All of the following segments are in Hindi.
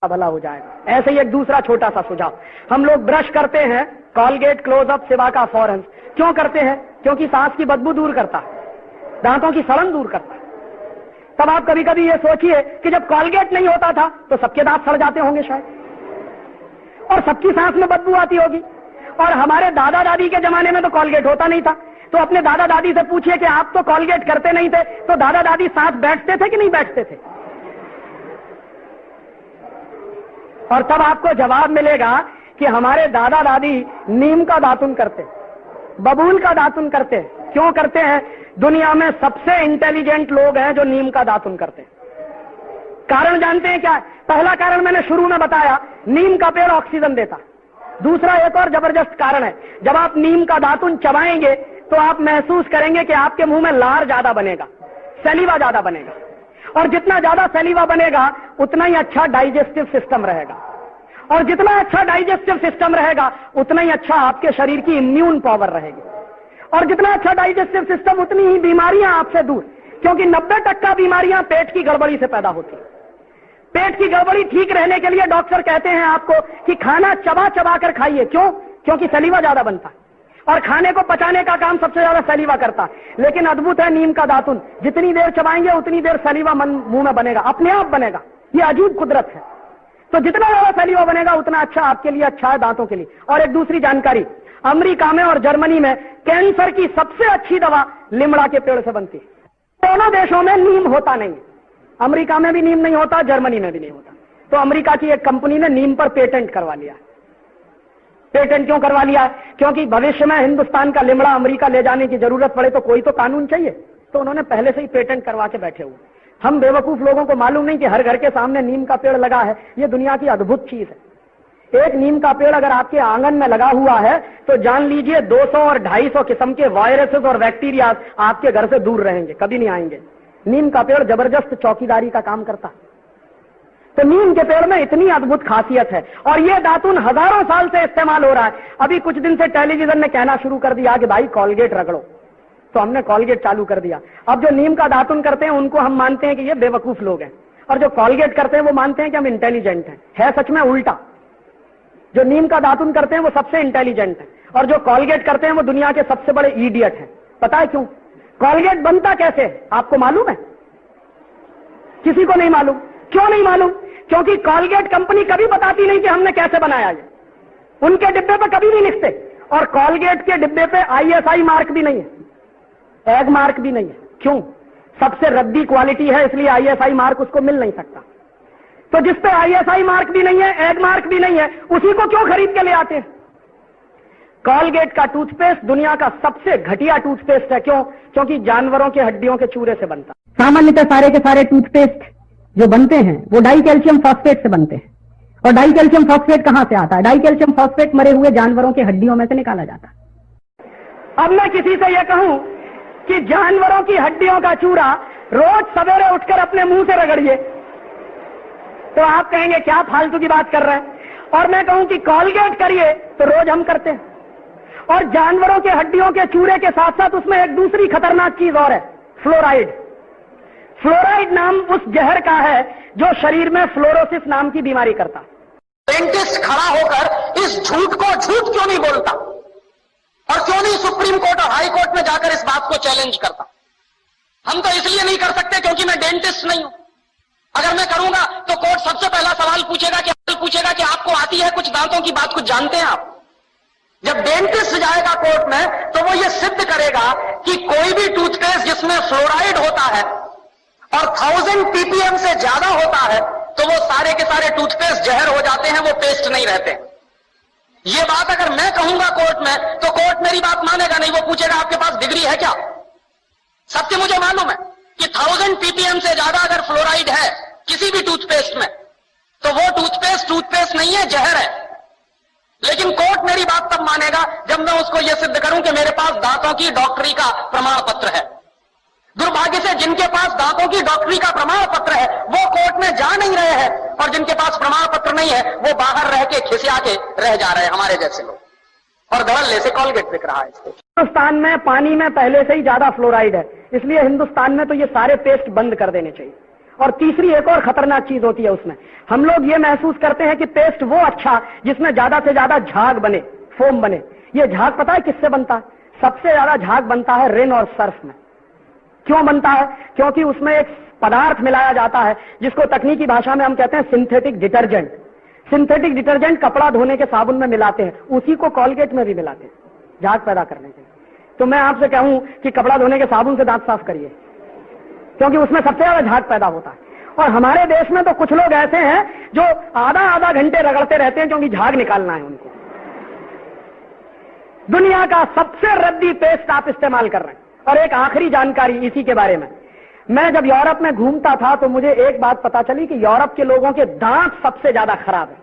भला हो जाएगा। ऐसे ही एक दूसरा छोटा सा सुझाव, हम लोग ब्रश करते हैं कॉलगेट, क्लोजअप, सिवाका, फॉरेंस। क्यों करते हैं? क्योंकि सांस की बदबू दूर करता है, दांतों की सड़न दूर करता है। तब आप कभी कभी ये सोचिए कि जब कॉलगेट नहीं होता था तो सबके दांत सड़ जाते होंगे शायद, और सबकी सांस में बदबू आती होगी। और हमारे दादा दादी के जमाने में तो कॉलगेट होता नहीं था, तो अपने दादा दादी से पूछिए कि आप तो कॉलगेट करते नहीं थे, तो दादा दादी साथ बैठते थे कि नहीं बैठते थे? और तब आपको जवाब मिलेगा कि हमारे दादा दादी नीम का दातुन करते, बबूल का दातुन करते। क्यों करते हैं? दुनिया में सबसे इंटेलिजेंट लोग हैं जो नीम का दातुन करते हैं। कारण जानते हैं क्या? पहला कारण मैंने शुरू में बताया, नीम का पेड़ ऑक्सीजन देता। दूसरा एक और जबरदस्त कारण है, जब आप नीम का दातुन चबाएंगे तो आप महसूस करेंगे कि आपके मुंह में लार ज्यादा बनेगा, सलीवा ज्यादा बनेगा, और जितना ज्यादा सलीवा बनेगा उतना ही अच्छा डाइजेस्टिव सिस्टम रहेगा, और जितना अच्छा डाइजेस्टिव सिस्टम रहेगा उतना ही अच्छा आपके शरीर की इम्यून पावर रहेगी, और जितना अच्छा डाइजेस्टिव सिस्टम उतनी ही बीमारियां आपसे दूर, क्योंकि 90% बीमारियां पेट की गड़बड़ी से पैदा होती है। पेट की गड़बड़ी ठीक रहने के लिए डॉक्टर कहते हैं आपको कि खाना चबा चबा कर खाइए। क्यों? क्योंकि सलीवा ज्यादा बनता है, और खाने को पचाने का काम सबसे ज्यादा सलीवा करता है। लेकिन अद्भुत है नीम का दातुन, जितनी देर चबाएंगे उतनी देर सलीवा मुंह में बनेगा, अपने आप बनेगा। ये अजीब कुदरत है। तो जितना ज्यादा सलीवा बनेगा उतना अच्छा आपके लिए, अच्छा है दांतों के लिए। और एक दूसरी जानकारी, अमेरिका में और जर्मनी में कैंसर की सबसे अच्छी दवा लिमड़ा के पेड़ से बनती है। दोनों देशों में नीम होता नहीं है, अमेरिका में भी नीम नहीं होता, जर्मनी में भी नहीं होता। तो अमेरिका की एक कंपनी ने नीम पर पेटेंट करवा लिया। पेटेंट क्यों करवा लिया? क्योंकि भविष्य में हिंदुस्तान का लिमड़ा अमेरिका ले जाने की जरूरत पड़े तो कोई तो कानून चाहिए, तो उन्होंने पहले से ही पेटेंट करवा के बैठे हुए। हम बेवकूफ लोगों को मालूम नहीं कि हर घर के सामने नीम का पेड़ लगा है। ये दुनिया की अद्भुत चीज है। एक नीम का पेड़ अगर आपके आंगन में लगा हुआ है तो जान लीजिए 200 और 250 किस्म के वायरसेस और बैक्टीरिया आपके घर से दूर रहेंगे, कभी नहीं आएंगे। नीम का पेड़ जबरदस्त चौकीदारी का काम करता है। तो नीम के पेड़ में इतनी अद्भुत खासियत है, और ये दातुन हजारों साल से इस्तेमाल हो रहा है। अभी कुछ दिन से टेलीविजन ने कहना शुरू कर दिया कि भाई कॉलगेट रगड़ो, तो हमने कॉलगेट चालू कर दिया। अब जो नीम का दातुन करते हैं उनको हम मानते हैं कि ये बेवकूफ लोग हैं, और जो कॉलगेट करते हैं वो मानते हैं कि हम इंटेलिजेंट हैं। है सच में उल्टा। जो नीम का दातुन करते हैं वो सबसे इंटेलिजेंट है, और जो कॉलगेट करते हैं वो दुनिया के सबसे बड़े इडियट हैं। पता है क्यों? कॉलगेट बनता कैसे है आपको मालूम है? किसी को नहीं मालूम। क्यों नहीं मालूम? क्योंकि कॉलगेट कंपनी कभी बताती नहीं कि हमने कैसे बनाया ये। उनके डिब्बे पे कभी नहीं लिखते, और कॉलगेट के डिब्बे पे ISI मार्क भी नहीं है, एग मार्क भी नहीं है। क्यों? सबसे रद्दी क्वालिटी है, इसलिए ISI मार्क उसको मिल नहीं सकता। तो जिस पे ISI मार्क भी नहीं है, एग मार्क भी नहीं है, उसी को क्यों खरीद के ले आते हैं? कॉलगेट का टूथपेस्ट दुनिया का सबसे घटिया टूथपेस्ट है। क्यों? क्योंकि जानवरों के हड्डियों के चूरे से बनता। सामान्यतः सारे के सारे टूथपेस्ट जो बनते हैं वो डाई कैल्शियम फॉस्फेट से बनते हैं। और डाई कैल्शियम फॉस्फेट कहां से आता है? डाई कैल्शियम फॉस्फेट मरे हुए जानवरों के हड्डियों में से निकाला जाता है। अब मैं किसी से यह कहूं कि जानवरों की हड्डियों का चूरा रोज सवेरे उठकर अपने मुंह से रगड़िए, तो आप कहेंगे क्या फालतू की बात कर रहे हैं। और मैं कहूं कि कॉलगेट करिए, तो रोज हम करते हैं। और जानवरों के हड्डियों के चूरे के साथ साथ उसमें एक दूसरी खतरनाक चीज और है, फ्लोराइड। फ्लोराइड नाम उस जहर का है जो शरीर में फ्लोरोसिस नाम की बीमारी करता। साइंटिस्ट खड़ा होकर इस झूठ को झूठ क्यों नहीं बोलता, और क्यों नहीं सुप्रीम कोर्ट और हाई कोर्ट में जाकर इस बात को चैलेंज करता? हम तो इसलिए नहीं कर सकते क्योंकि मैं डेंटिस्ट नहीं हूं। अगर मैं करूंगा तो कोर्ट सबसे पहला सवाल पूछेगा कि आपको आती है कुछ दांतों की बात, कुछ जानते हैं आप? जब डेंटिस्ट जाएगा कोर्ट में तो वो ये सिद्ध करेगा कि कोई भी टूथपेस्ट जिसमें फ्लोराइड होता है और 1000 ppm से ज्यादा होता है तो वो सारे के सारे टूथपेस्ट जहर हो जाते हैं, वो पेस्ट नहीं रहते। ये बात अगर मैं कहूंगा कोर्ट में तो कोर्ट मेरी बात मानेगा नहीं, वो पूछेगा आपके पास डिग्री है क्या? सत्य मुझे मालूम है कि 1000 ppm से ज्यादा अगर फ्लोराइड है किसी भी टूथपेस्ट में तो वो टूथपेस्ट नहीं है, जहर है। लेकिन कोर्ट मेरी बात तब मानेगा जब मैं उसको यह सिद्ध करूं कि मेरे पास दांतों की डॉक्टरी का प्रमाण पत्र है। दुर्भाग्य से जिनके पास दांतों की डॉक्टरी का प्रमाण पत्र है वो कोर्ट में जा नहीं रहे हैं, और जिनके पास प्रमाण पत्र नहीं है वो बाहर रह के खिसिया के रह जा रहे हैं, हमारे जैसे लोग। और धड़ल्ले से कॉलगेट बिक रहा है इसको। हिंदुस्तान में पानी में पहले से ही ज्यादा फ्लोराइड है, इसलिए हिंदुस्तान में तो ये सारे पेस्ट बंद कर देने चाहिए। और तीसरी एक और खतरनाक चीज होती है उसमें, हम लोग ये महसूस करते हैं कि पेस्ट वो अच्छा जिसमें ज्यादा से ज्यादा झाग बने, फोम बने। ये झाग पता है किससे बनता है? सबसे ज्यादा झाग बनता है रिन और सर्फ में। क्यों बनता है? क्योंकि उसमें एक पदार्थ मिलाया जाता है जिसको तकनीकी भाषा में हम कहते हैं सिंथेटिक डिटर्जेंट। सिंथेटिक डिटर्जेंट कपड़ा धोने के साबुन में मिलाते हैं, उसी को कॉलगेट में भी मिलाते हैं झाग पैदा करने के लिए। तो मैं आपसे कहूं कि कपड़ा धोने के साबुन से दांत साफ करिए, क्योंकि उसमें सबसे ज्यादा झाग पैदा होता है। और हमारे देश में तो कुछ लोग ऐसे हैं जो आधा आधा घंटे रगड़ते रहते हैं क्योंकि झाग निकालना है उनको। दुनिया का सबसे रद्दी पेस्ट आप इस्तेमाल कर रहे हैं। और एक आखिरी जानकारी इसी के बारे में, मैं जब यूरोप में घूमता था तो मुझे एक बात पता चली कि यूरोप के लोगों के दांत सबसे ज्यादा खराब है।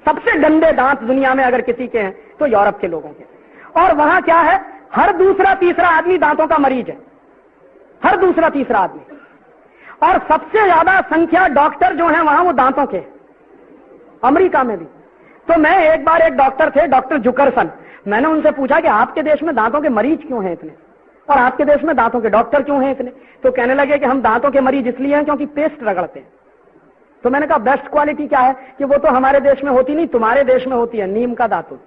सबसे गंदे दांत दुनिया में अगर किसी के हैं तो यूरोप के लोगों के। और वहां क्या है, हर दूसरा तीसरा आदमी दांतों का मरीज है, हर दूसरा तीसरा आदमी। और सबसे ज्यादा संख्या डॉक्टर जो हैं वहां वो दांतों के, अमेरिका में भी। तो मैं एक बार, एक डॉक्टर थे, डॉक्टर जुकरसन, मैंने उनसे पूछा कि आपके देश में दांतों के मरीज क्यों हैं इतने, और आपके देश में दांतों के डॉक्टर क्यों हैं इतने? तो कहने लगे कि हम दांतों के मरीज इसलिए हैं क्योंकि पेस्ट रगड़ते हैं। तो मैंने कहा बेस्ट क्वालिटी क्या है? कि वो तो हमारे देश में होती नहीं, तुम्हारे देश में होती है, नीम का दातुन।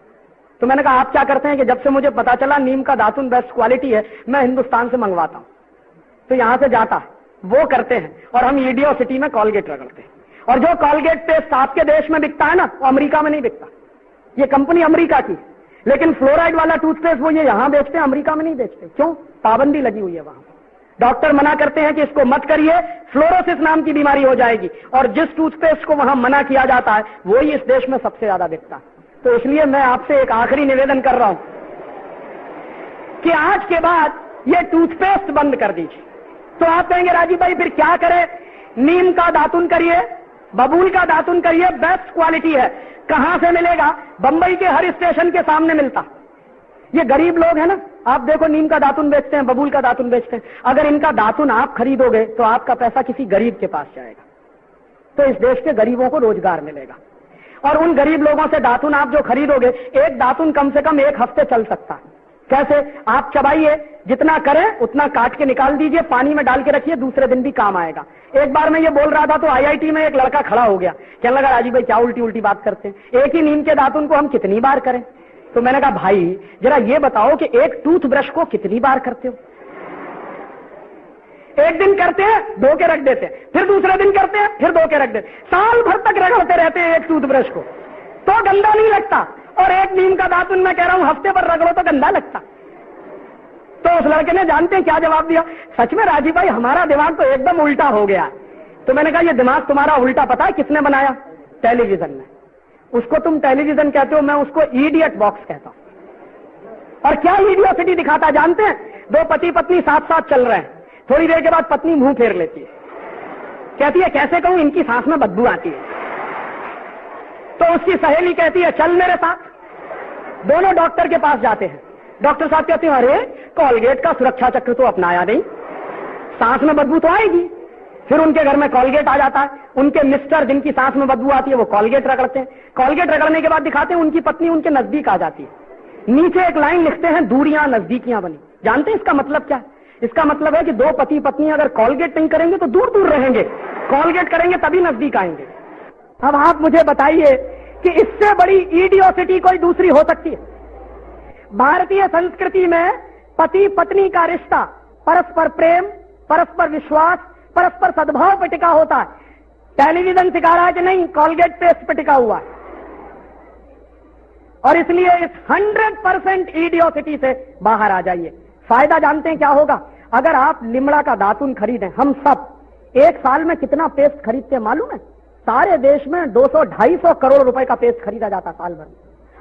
तो मैंने कहा आप क्या करते हैं? कि जब से मुझे पता चला नीम का दातुन बेस्ट क्वालिटी है, मैं हिंदुस्तान से मंगवाता हूं। तो यहां से जाता है, वो करते हैं, और हम ईडियो सिटी में कॉलगेट रगड़ते हैं। और जो कॉलगेट पेस्ट आपके देश में बिकता है ना, वो अमेरिका में नहीं बिकता। ये कंपनी अमेरिका की, लेकिन फ्लोराइड वाला टूथपेस्ट वो ये यहां बेचते हैं, अमेरिका में नहीं बेचते। क्यों? पाबंदी लगी हुई है वहां। डॉक्टर मना करते हैं कि इसको मत करिए, फ्लोरोसिस नाम की बीमारी हो जाएगी। और जिस टूथपेस्ट को वहां मना किया जाता है वो ही इस देश में सबसे ज्यादा बिकता है। तो इसलिए मैं आपसे एक आखिरी निवेदन कर रहा हूं कि आज के बाद ये टूथपेस्ट बंद कर दीजिए। तो आप कहेंगे राजीव भाई फिर क्या करें? नीम का दातुन करिए, बबूल का दातुन करिए, बेस्ट क्वालिटी है। कहां से मिलेगा? बंबई के हर स्टेशन के सामने मिलता। ये गरीब लोग हैं ना, आप देखो नीम का दातुन बेचते हैं, बबूल का दातुन बेचते हैं। अगर इनका दातुन आप खरीदोगे तो आपका पैसा किसी गरीब के पास जाएगा, तो इस देश के गरीबों को रोजगार मिलेगा। और उन गरीब लोगों से दातुन आप जो खरीदोगे, एक दातुन कम से कम 1 हफ्ते चल सकता है। कैसे? आप चबाइए, जितना करें उतना काट के निकाल दीजिए, पानी में डाल के रखिए, दूसरे दिन भी काम आएगा। एक बार मैं ये बोल रहा था तो आईआईटी में एक लड़का खड़ा हो गया, कहने लगा राजीव भाई क्या उल्टी उल्टी बात करते हैं, एक ही नीम के दातुन को हम कितनी बार करें? तो मैंने कहा भाई जरा ये बताओ कि एक टूथब्रश को कितनी बार करते हो? एक दिन करते हैं, धो के रख देते हैं, फिर दूसरे दिन करते हैं, फिर धो के रख देते हैं, साल भर तक रगड़ते रहते हैं एक टूथब्रश को, तो गंदा नहीं लगता। और एक नीम का दातुन मैं कह रहा हूं हफ्ते भर रगड़ो तो गंदा लगता। तो उस लड़के ने जानते हैं क्या जवाब दिया? सच में राजीव भाई हमारा दिमाग तो एकदम उल्टा हो गया। तो मैंने कहा ये दिमाग तुम्हारा उल्टा पता है किसने बनाया? टेलीविजन ने। उसको तुम टेलीविजन कहते हो, मैं उसको इडियट बॉक्स कहता हूं। और क्या इडियोसिटी दिखाता जानते हैं? 2 पति पत्नी साथ साथ चल रहे हैं, थोड़ी देर के बाद पत्नी मुंह फेर लेती है, कहती है कैसे कहूं इनकी सांस में बदबू आती है। तो उसकी सहेली कहती है चल मेरे साथ। दोनों डॉक्टर के पास जाते हैं, डॉक्टर साहब कहते हैं अरे कॉलगेट का सुरक्षा चक्र तो अपनाया नहीं, सांस में बदबू तो आएगी। फिर उनके घर में कॉलगेट आ जाता है, उनके मिस्टर जिनकी सांस में बदबू आती है वो कॉलगेट रगड़ते हैं, कॉलगेट रगड़ने के बाद दिखाते हैं उनकी पत्नी उनके नजदीक आ जाती है। नीचे एक लाइन लिखते हैं दूरियां नजदीकियां बनी। जानते हैं इसका मतलब क्या है? इसका मतलब है कि 2 पति पत्नी अगर कॉलगेट नहीं करेंगे तो दूर दूर रहेंगे, कॉलगेट करेंगे तभी नजदीक आएंगे। अब आप मुझे बताइए कि इससे बड़ी इडियोसिटी कोई दूसरी हो सकती है? भारतीय संस्कृति में पति पत्नी का रिश्ता परस्पर प्रेम, परस्पर विश्वास, परस्पर सद्भाव पर टिका होता है। टेलीविजन सिखा रहा है कि नहीं, कॉलगेट पेस्ट पर टिका हुआ है। और इसलिए इस 100% इडियोसिटी से बाहर आ जाइए। फायदा जानते हैं क्या होगा? अगर आप लिमड़ा का दातुन खरीदें, हम सब एक साल में कितना पेस्ट खरीदते हैं मालूम है? सारे देश में 200-250 करोड़ रुपए का पेस्ट खरीदा जाता साल भर में।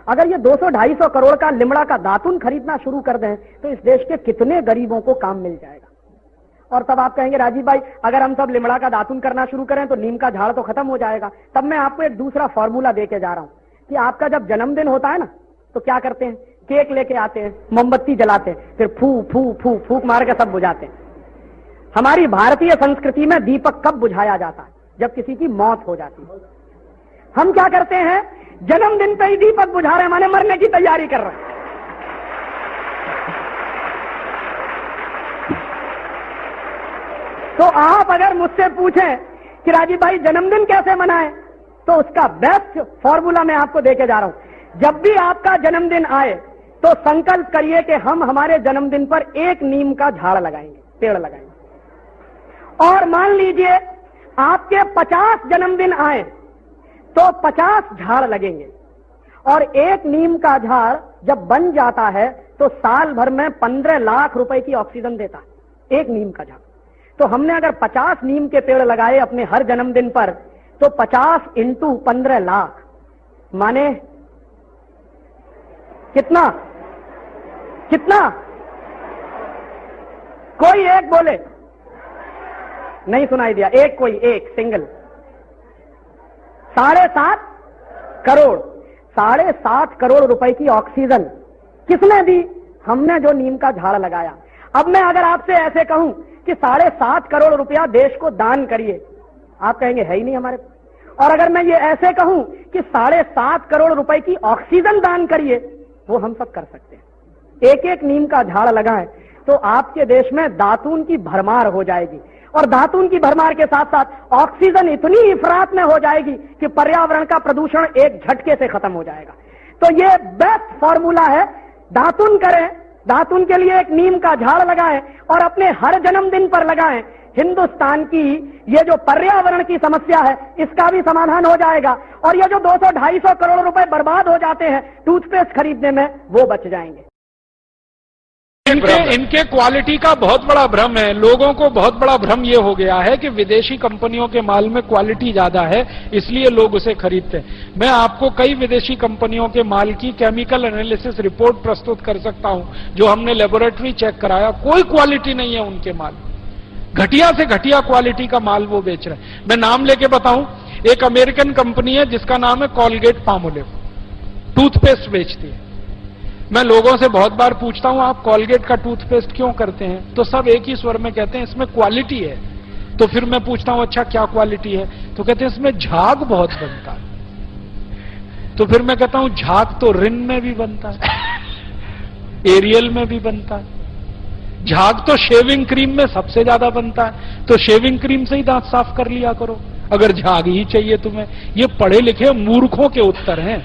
अगर ये 200-250 करोड़ का लिमड़ा का दातुन खरीदना शुरू कर दें तो इस देश के कितने गरीबों को काम मिल जाएगा। और तब आप कहेंगे राजीव भाई अगर हम सब लिमड़ा का दातुन करना शुरू करें तो नीम का झाड़ तो खत्म हो जाएगा। तब मैं आपको एक दूसरा फॉर्मूला देके जा रहा हूं कि आपका जब जन्मदिन होता है ना तो क्या करते हैं? केक लेके आते हैं, मोमबत्ती जलाते हैं, फिर फू फू फू फूक मार के सब बुझाते हैं। हमारी भारतीय संस्कृति में दीपक कब बुझाया जाता है? जब किसी की मौत हो जाती है। हम क्या करते हैं? जन्मदिन पे ही दीपक बुझा रहे हैं, माने मरने की तैयारी कर रहे हैं। तो आप अगर मुझसे पूछें कि राजीव भाई जन्मदिन कैसे मनाएं, तो उसका बेस्ट फॉर्मूला मैं आपको देके जा रहा हूं। जब भी आपका जन्मदिन आए तो संकल्प करिए कि हम हमारे जन्मदिन पर एक नीम का झाड़ लगाएंगे, पेड़ लगाएंगे। और मान लीजिए आपके 50 जन्मदिन आए तो 50 झाड़ लगेंगे। और एक नीम का झाड़ जब बन जाता है तो साल भर में 15 लाख रुपए की ऑक्सीजन देता है एक नीम का झाड़। तो हमने अगर 50 नीम के पेड़ लगाए अपने हर जन्मदिन पर, तो 50 इंटू 15 लाख माने कितना कितना? कोई एक बोले, नहीं सुनाई दिया, एक कोई एक सिंगल। 7.5 करोड़, 7.5 करोड़ रुपए की ऑक्सीजन किसने दी? हमने जो नीम का झाड़ लगाया। अब मैं अगर आपसे ऐसे कहूं कि 7.5 करोड़ रुपया देश को दान करिए, आप कहेंगे है ही नहीं हमारे पास। और अगर मैं ये ऐसे कहूं कि 7.5 करोड़ रुपए की ऑक्सीजन दान करिए, वो हम सब कर सकते हैं। एक एक नीम का झाड़ लगाएं तो आपके देश में दातून की भरमार हो जाएगी। और दातून की भरमार के साथ साथ ऑक्सीजन इतनी इफरात में हो जाएगी कि पर्यावरण का प्रदूषण एक झटके से खत्म हो जाएगा। तो ये बेस्ट फॉर्मूला है, दातून करें, दातून के लिए एक नीम का झाड़ लगाएं और अपने हर जन्मदिन पर लगाएं। हिंदुस्तान की ये जो पर्यावरण की समस्या है इसका भी समाधान हो जाएगा। और ये जो 200-250 करोड़ रुपए बर्बाद हो जाते हैं टूथपेस्ट खरीदने में, वो बच जाएंगे। इनके क्वालिटी का बहुत बड़ा भ्रम है। लोगों को बहुत बड़ा भ्रम यह हो गया है कि विदेशी कंपनियों के माल में क्वालिटी ज्यादा है, इसलिए लोग उसे खरीदते हैं। मैं आपको कई विदेशी कंपनियों के माल की केमिकल एनालिसिस रिपोर्ट प्रस्तुत कर सकता हूं, जो हमने लेबोरेटरी चेक कराया, कोई क्वालिटी नहीं है उनके माल। घटिया से घटिया क्वालिटी का माल वो बेच रहे हैं। मैं नाम लेके बताऊं, एक अमेरिकन कंपनी है जिसका नाम है कॉलगेट पामोलिव, टूथपेस्ट बेचती है। मैं लोगों से बहुत बार पूछता हूं आप कॉलगेट का टूथपेस्ट क्यों करते हैं, तो सब एक ही स्वर में कहते हैं इसमें क्वालिटी है। तो फिर मैं पूछता हूं अच्छा क्या क्वालिटी है, तो कहते हैं इसमें झाग बहुत बनता है। तो फिर मैं कहता हूं झाग तो रिन में भी बनता है, एरियल में भी बनता है, झाग तो शेविंग क्रीम में सबसे ज्यादा बनता है, तो शेविंग क्रीम से ही दांत साफ कर लिया करो अगर झाग ही चाहिए तुम्हें। ये पढ़े लिखे मूर्खों के उत्तर हैं।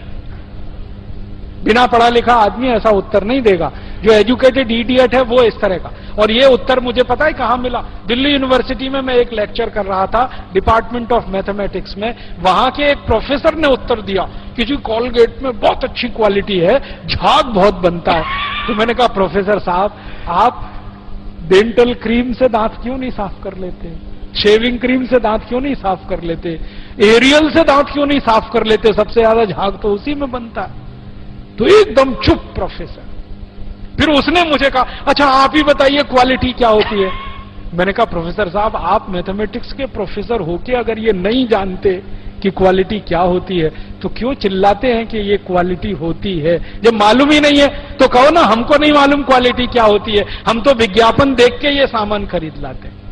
बिना पढ़ा लिखा आदमी ऐसा उत्तर नहीं देगा। जो एजुकेटेड इडियट है वो इस तरह का। और ये उत्तर मुझे पता है कहां मिला, दिल्ली यूनिवर्सिटी में मैं एक लेक्चर कर रहा था डिपार्टमेंट ऑफ मैथमेटिक्स में। वहां के एक प्रोफेसर ने उत्तर दिया कि जी कॉलगेट में बहुत अच्छी क्वालिटी है, झाग बहुत बनता है। तो मैंने कहा प्रोफेसर साहब आप डेंटल क्रीम से दांत क्यों नहीं साफ कर लेते, शेविंग क्रीम से दांत क्यों नहीं साफ कर लेते, एरियल से दांत क्यों नहीं साफ कर लेते, सबसे ज्यादा झाग तो उसी में बनता है। तो एकदम चुप प्रोफेसर। फिर उसने मुझे कहा अच्छा आप ही बताइए क्वालिटी क्या होती है। मैंने कहा प्रोफेसर साहब आप मैथमेटिक्स के प्रोफेसर होके अगर ये नहीं जानते कि क्वालिटी क्या होती है तो क्यों चिल्लाते हैं कि ये क्वालिटी होती है। जब मालूम ही नहीं है तो कहो ना हमको नहीं मालूम क्वालिटी क्या होती है, हम तो विज्ञापन देख के ये सामान खरीद लाते हैं।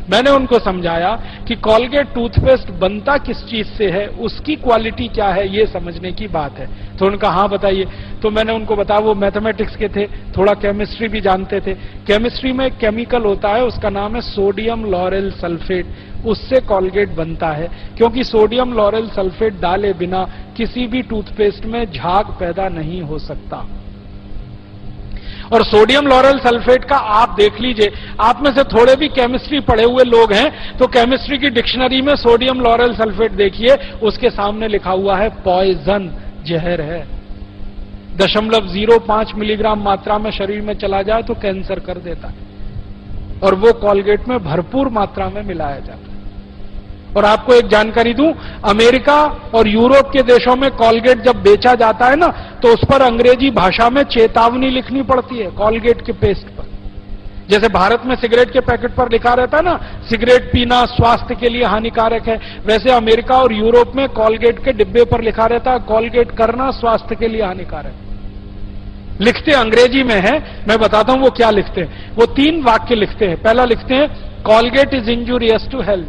मैंने उनको समझाया कि कॉलगेट टूथपेस्ट बनता किस चीज से है, उसकी क्वालिटी क्या है, ये समझने की बात है। तो उनका हाँ बताइए। तो मैंने उनको बताया, वो मैथमेटिक्स के थे, थोड़ा केमिस्ट्री भी जानते थे। केमिस्ट्री में एक केमिकल होता है उसका नाम है सोडियम लॉरेल सल्फेट, उससे कॉलगेट बनता है। क्योंकि सोडियम लॉरेल सल्फेट डाले बिना किसी भी टूथपेस्ट में झाग पैदा नहीं हो सकता। और सोडियम लॉरेल सल्फेट का आप देख लीजिए, आप में से थोड़े भी केमिस्ट्री पढ़े हुए लोग हैं तो केमिस्ट्री की डिक्शनरी में सोडियम लॉरेल सल्फेट देखिए, उसके सामने लिखा हुआ है पॉइजन, जहर है। 0.05 मिलीग्राम मात्रा में शरीर में चला जाए तो कैंसर कर देता है। और वो कॉलगेट में भरपूर मात्रा में मिलाया जाता है। और आपको एक जानकारी दूं, अमेरिका और यूरोप के देशों में कॉलगेट जब बेचा जाता है ना तो उस पर अंग्रेजी भाषा में चेतावनी लिखनी पड़ती है कॉलगेट के पेस्ट पर। जैसे भारत में सिगरेट के पैकेट पर लिखा रहता है ना सिगरेट पीना स्वास्थ्य के लिए हानिकारक है, वैसे अमेरिका और यूरोप में कॉलगेट के डिब्बे पर लिखा रहता है कॉलगेट करना स्वास्थ्य के लिए हानिकारक है। लिखते अंग्रेजी में है, मैं बताता हूं वो क्या लिखते हैं। वो 3 वाक्य लिखते हैं। पहला लिखते हैं Colgate is injurious to health,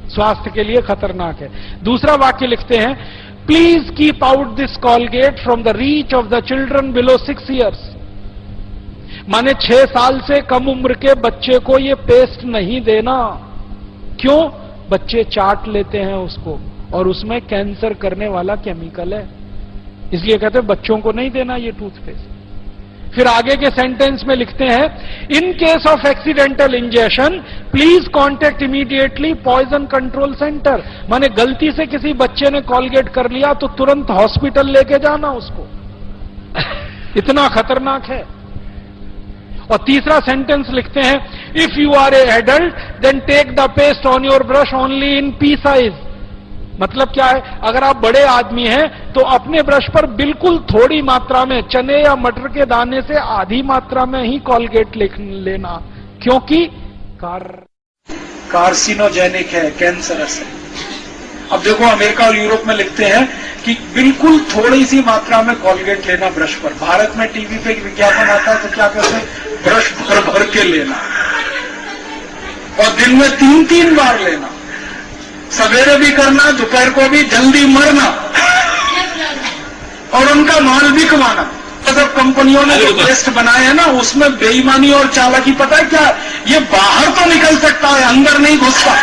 स्वास्थ्य के लिए खतरनाक है। दूसरा वाक्य लिखते हैं please keep out this Colgate from the reach of the children below 6 years। माने 6 साल से कम उम्र के बच्चे को ये पेस्ट नहीं देना। क्यों? बच्चे चाट लेते हैं उसको और उसमें कैंसर करने वाला केमिकल है, इसलिए कहते हैं बच्चों को नहीं देना ये टूथपेस्ट। फिर आगे के सेंटेंस में लिखते हैं, in case of accidental injection please contact immediately poison control centre. माने गलती से किसी बच्चे ने कॉलगेट कर लिया तो तुरंत हॉस्पिटल लेके जाना उसको, इतना खतरनाक है। और तीसरा सेंटेंस लिखते हैं, if you are a adult then take the paste on your brush only in pea size. मतलब क्या है? अगर आप बड़े आदमी हैं तो अपने ब्रश पर बिल्कुल थोड़ी मात्रा में, चने या मटर के दाने से आधी मात्रा में ही कॉलगेट लेना, क्योंकि कार्सिनोजेनिक है, कैंसरस है। अब देखो अमेरिका और यूरोप में लिखते हैं कि बिल्कुल थोड़ी सी मात्रा में कॉलगेट लेना ब्रश पर। भारत में टीवी पे विज्ञापन आता है तो क्या कहते हैं? ब्रश भर भर के लेना और दिन में 3-3 बार लेना, सवेरे भी करना, दोपहर को भी, जल्दी मरना और उनका माल भी कमाना। मतलब कंपनियों ने जो पेस्ट बनाए हैं ना, उसमें बेईमानी और चालाकी पता है क्या? ये बाहर तो निकल सकता है, अंदर नहीं घुसता।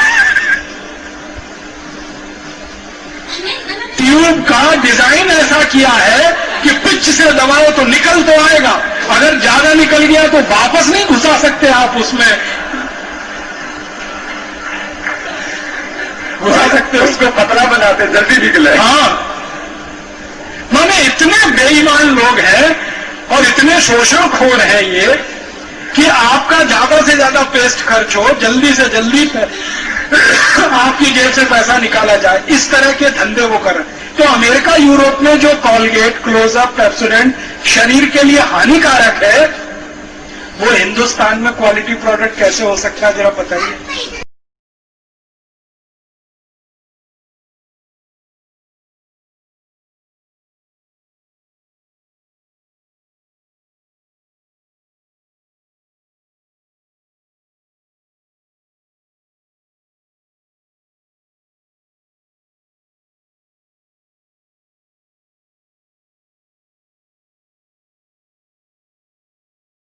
ट्यूब का डिजाइन ऐसा किया है कि पिच से दबाओ तो निकल तो आएगा, अगर ज्यादा निकल गया तो वापस नहीं घुसा सकते आप उसमें, घुसा सकते उसको पतला बनाते जल्दी निकले। हाँ, माने इतने बेईमान लोग हैं और इतने शोषणखोर हैं ये कि आपका ज्यादा से ज्यादा पेस्ट खर्च हो, जल्दी से जल्दी आपकी जेब से पैसा निकाला जाए, इस तरह के धंधे वो कर रहे हैं। तो अमेरिका यूरोप में जो कॉलगेट, क्लोजअप, पेप्सोडेंट शरीर के लिए हानिकारक है, वो हिंदुस्तान में क्वालिटी प्रोडक्ट कैसे हो सकता है जरा बताइए।